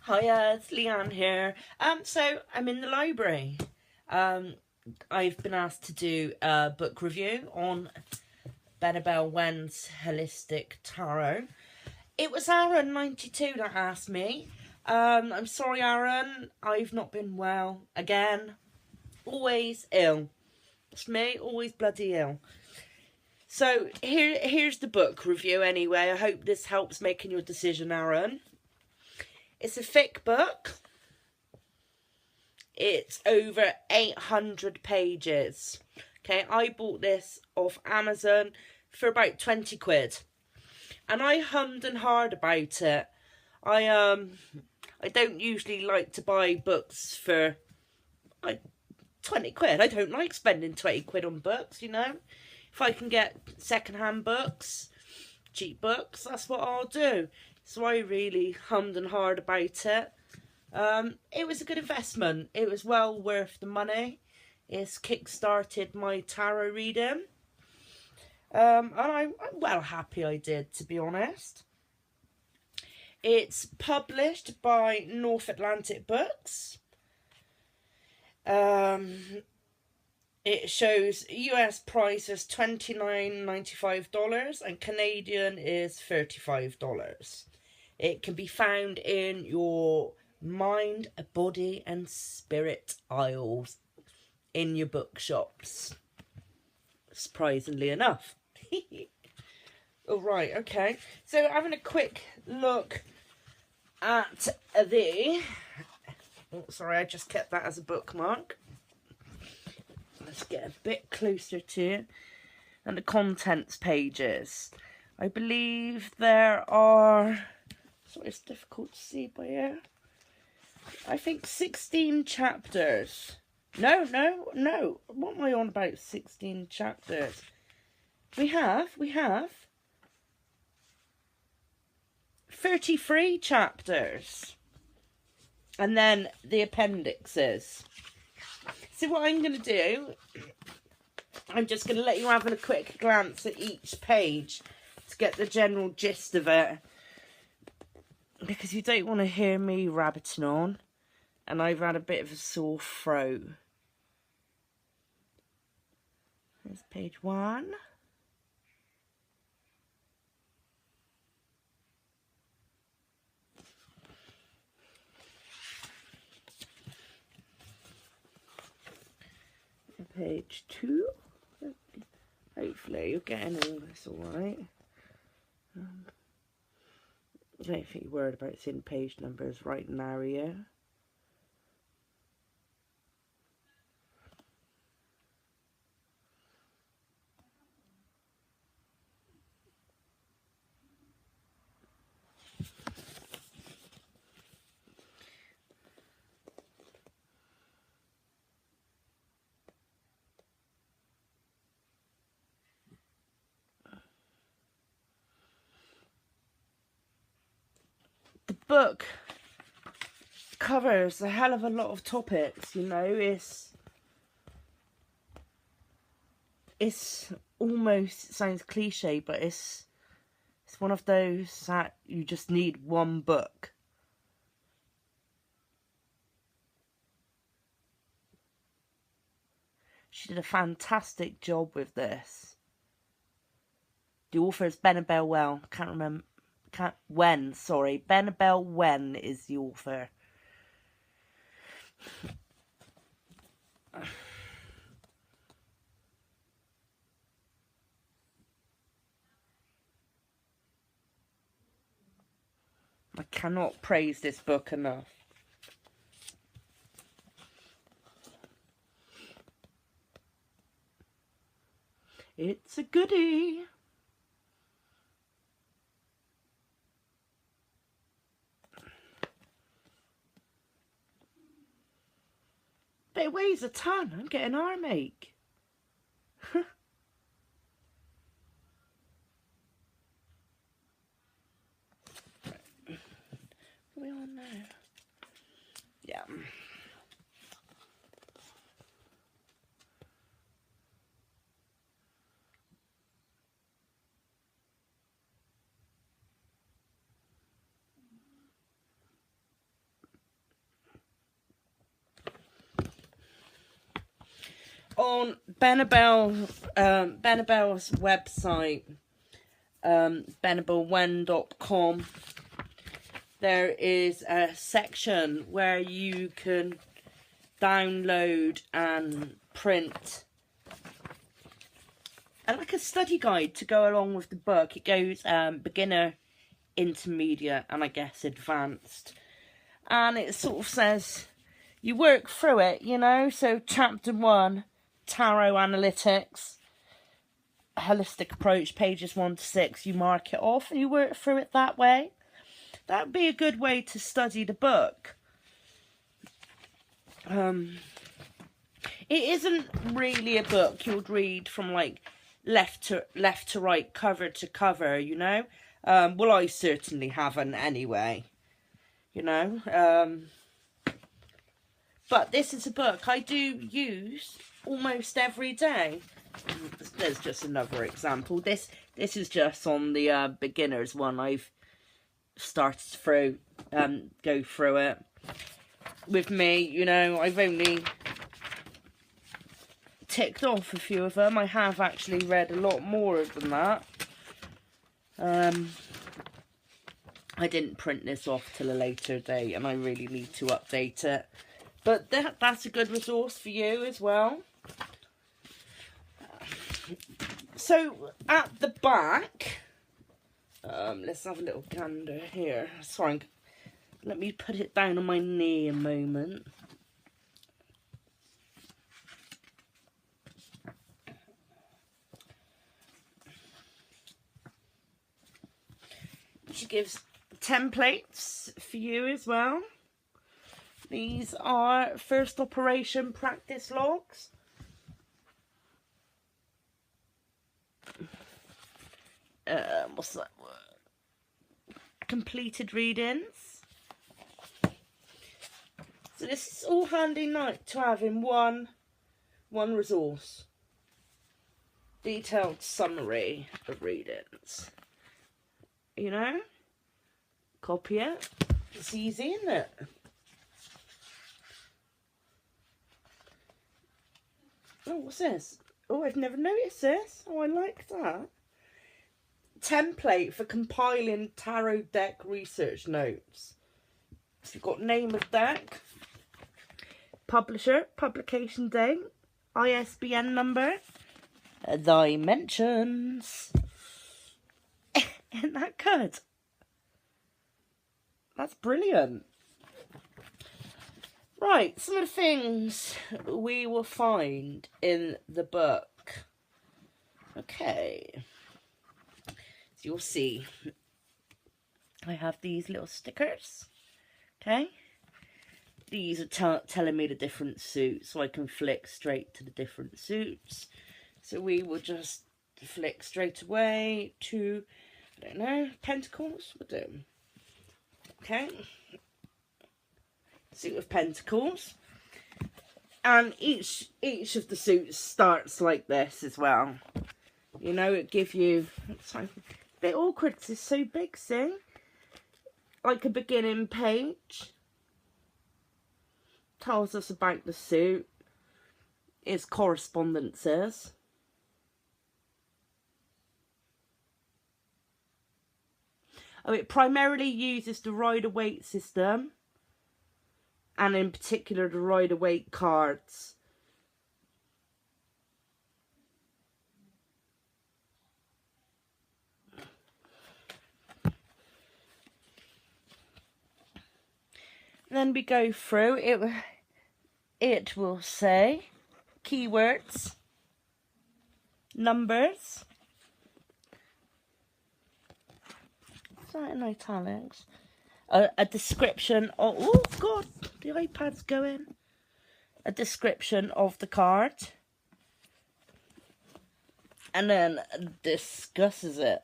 Hiya, it's Leanne here. So I'm in the library. I've been asked to do a book review on Benebell Wen's Holistic Tarot. It was Aaron92 that asked me. I'm sorry, Aaron. I've not been well. Again, always ill. It's me, always bloody ill. So here's the book review anyway. I hope this helps making your decision, Aaron. It's a thick book. It's over 800 pages. Okay, I bought this off Amazon for about 20 quid. And I hummed and hawed about it. I don't usually like to buy books for like 20 quid. I don't like spending 20 quid on books, you know. If I can get second-hand books, cheap books, that's what I'll do. So I really hummed and hawed about it. It was a good investment. It was well worth the money. It's kick-started my tarot reading. And I'm well happy I did, to be honest. It's published by North Atlantic Books. It shows US price is $29.95 and Canadian is $35. It can be found in your mind, body and spirit aisles in your bookshops, surprisingly enough. All right, okay, so having a quick look at the sorry, I just kept that as a bookmark. Let's get a bit closer to it. And the contents pages, I believe there are, sorry, it's difficult to see by here, I think 16 chapters. No, what am I on about 16 chapters? We have 33 chapters. And then the appendixes. So what I'm going to do, I'm just going to let you have a quick glance at each page to get the general gist of it. Because you don't want to hear me rabbiting on. And I've had a bit of a sore throat. Here's page 1. Page 2. Hopefully you're getting all this alright. I don't think you're worried about seeing page numbers right now here. The book covers a hell of a lot of topics, you know. It's almost, it sounds cliche, but it's one of those that you just need one book. She did a fantastic job with this. The author is Benebell. Benebell Wen is the author. I cannot praise this book enough. It's a goodie. But it weighs a ton. I'm getting armache. What are we on now? Yeah. On Benebell's website, benebellwen.com, there is a section where you can download and print like a study guide to go along with the book. It goes beginner, intermediate, and I guess advanced. And it sort of says you work through it, you know. So chapter 1, tarot analytics, holistic approach, pages 1 to 6. You mark it off and you work through it that way. That would be a good way to study the book. It isn't really a book you'd read from like left to right, cover to cover, you know. Well, I certainly haven't anyway, you know. But this is a book I do use almost every day. There's just another example. This is just on the beginners one. I've started through, go through it. With me, you know, I've only ticked off a few of them. I have actually read a lot more than that. I didn't print this off till a later date, and I really need to update it. But that's a good resource for you as well. So at the back, let's have a little gander here. Sorry, let me put it down on my knee a moment. She gives templates for you as well. These are first operation practice logs. What's that word? Completed readings. So this is all handy to have in one resource. Detailed summary of readings. You know? Copy it. It's easy, isn't it? Oh, what's this? Oh, I've never noticed this. Oh, I like that. Template for compiling tarot deck research notes. So you've got name of deck, publisher, publication date, ISBN number, dimensions. Isn't that good? That's brilliant. Right, some of the things we will find in the book. Okay. So you'll see I have these little stickers. Okay. These are telling me the different suits, so I can flick straight to the different suits. So we will just flick straight away to, I don't know, Pentacles. We'll do. Okay. Suit of Pentacles, and each of the suits starts like this as well. You know, it gives you, it's like a bit awkward because it's so big, see? Like a beginning page. Tells us about the suit. Its correspondences. Oh, it primarily uses the Rider-Waite system. And in particular, the Rider-Waite cards. Then we go through it. It will say keywords, numbers. Is that in italics? A description of, oh god, the iPad's going. A description of the card. And then discusses it.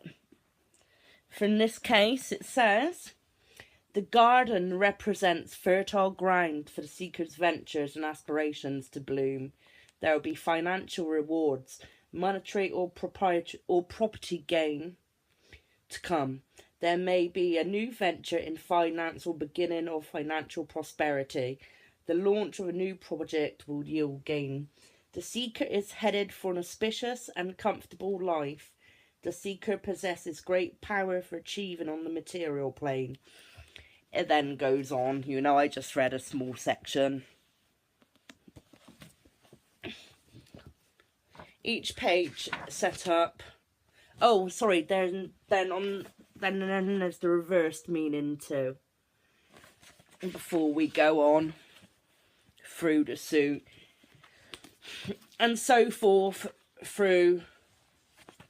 For in this case, it says, the garden represents fertile ground for the seeker's ventures and aspirations to bloom. There will be financial rewards, monetary or property gain to come. There may be a new venture in finance or beginning of financial prosperity. The launch of a new project will yield gain. The seeker is headed for an auspicious and comfortable life. The seeker possesses great power for achieving on the material plane. It then goes on, you know, I just read a small section. Each page set up. Oh, sorry. Then there's the reversed meaning too. And before we go on through the suit and so forth through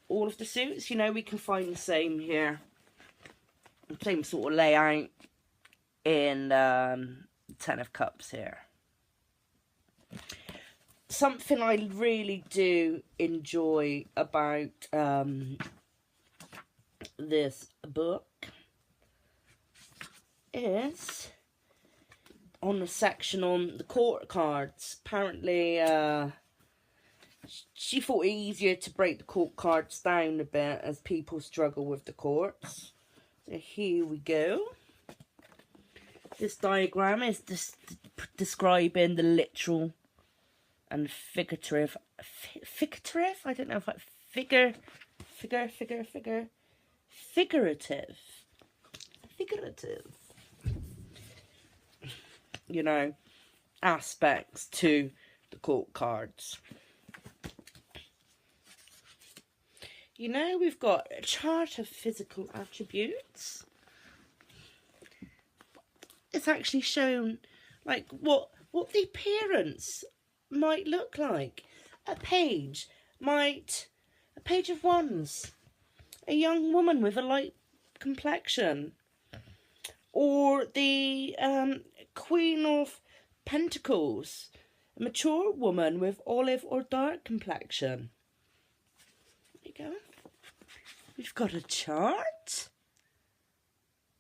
all of the suits, you know, we can find the same here, same sort of layout in Ten of Cups here. Something I really do enjoy about this book is on the section on the court cards. Apparently, she thought it easier to break the court cards down a bit as people struggle with the courts. So here we go. This diagram is describing the literal and figurative. I don't know if like figurative. You know, aspects to the court cards. You know, we've got a chart of physical attributes. It's actually shown like what the appearance might look like. A page of wands, a young woman with a light complexion, or the Queen of Pentacles, a mature woman with olive or dark complexion. There you go. We've got a chart.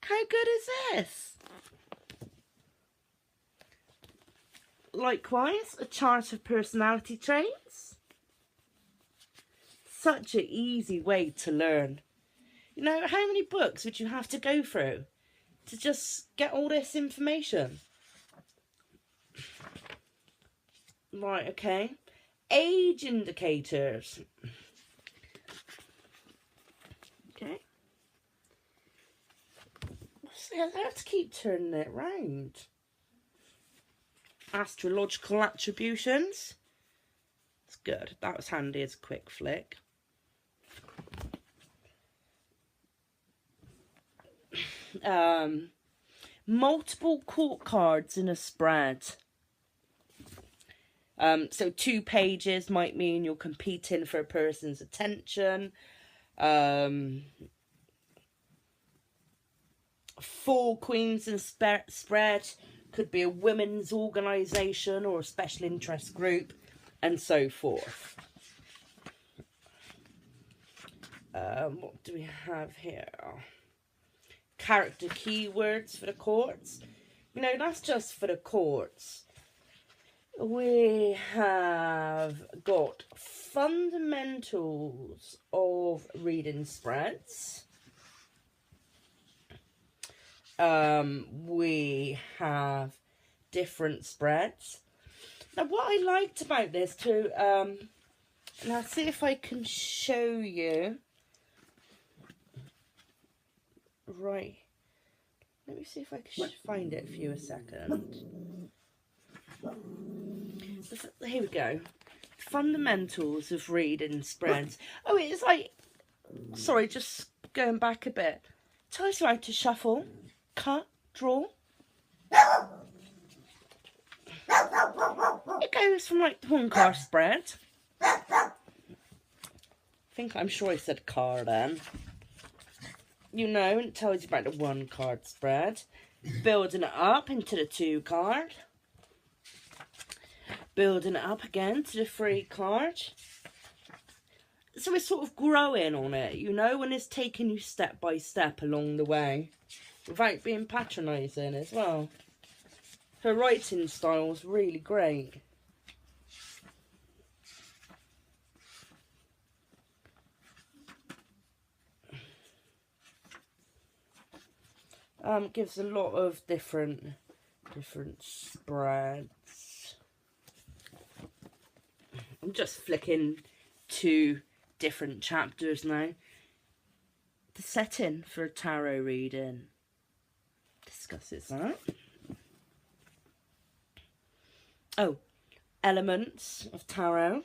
How good is this? Likewise, a chart of personality traits. Such an easy way to learn. You know, how many books would you have to go through to just get all this information? Right, okay. Age indicators. Okay. So I have to keep turning it round. Astrological attributions. It's good. That was handy as a quick flick. Multiple court cards in a spread. So 2 pages might mean you're competing for a person's attention. 4 queens in a spread could be a women's organisation or a special interest group, and so forth. What do we have here? Character keywords for the courts. You know, that's just for the courts. We have got fundamentals of reading spreads. We have different spreads. Now, what I liked about this too, and I'll see if I can show you. Right. Let me see if I can find it for you a second. Here we go. Fundamentals of reading spreads. Oh, it's like, sorry, just going back a bit. Tells you how to shuffle, cut, draw. It goes from like the 1 card spread. I'm sure I said car then. You know, and it tells you about the 1 card spread. Building it up into the 2 card. Building it up again to the 3 card. So it's sort of growing on it, you know, and it's taking you step by step along the way. Without being patronising as well. Her writing style is really great. Gives a lot of different spreads. I'm just flicking to different chapters now. The setting for a tarot reading discusses that. Oh, elements of tarot.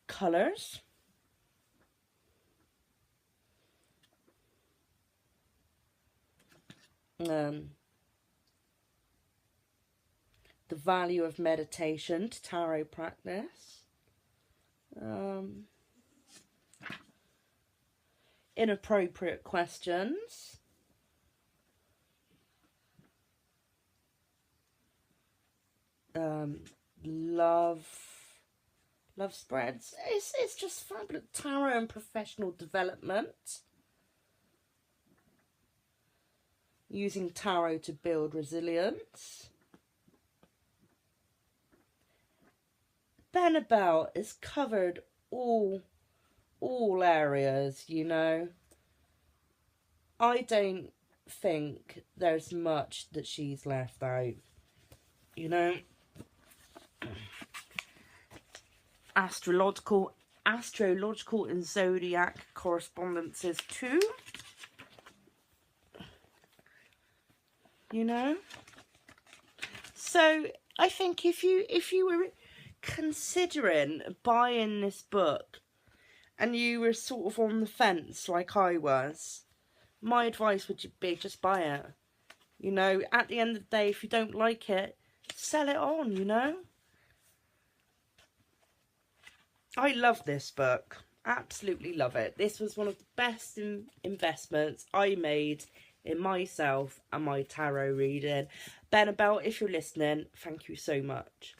Colours. The value of meditation to tarot practice. Inappropriate questions. Love spreads. It's just fabulous. Tarot and professional development. Using tarot to build resilience. Benebell is covered all areas, you know. I don't think there's much that she's left out, you know. Astrological and zodiac correspondences too, you know. So I think if you were considering buying this book and you were sort of on the fence like I was, my advice would be just buy it. You know, at the end of the day, if you don't like it, sell it on, you know. I love this book. Absolutely love it. This was one of the best investments I made in myself and my tarot reading. Benebell, if you're listening, thank you so much.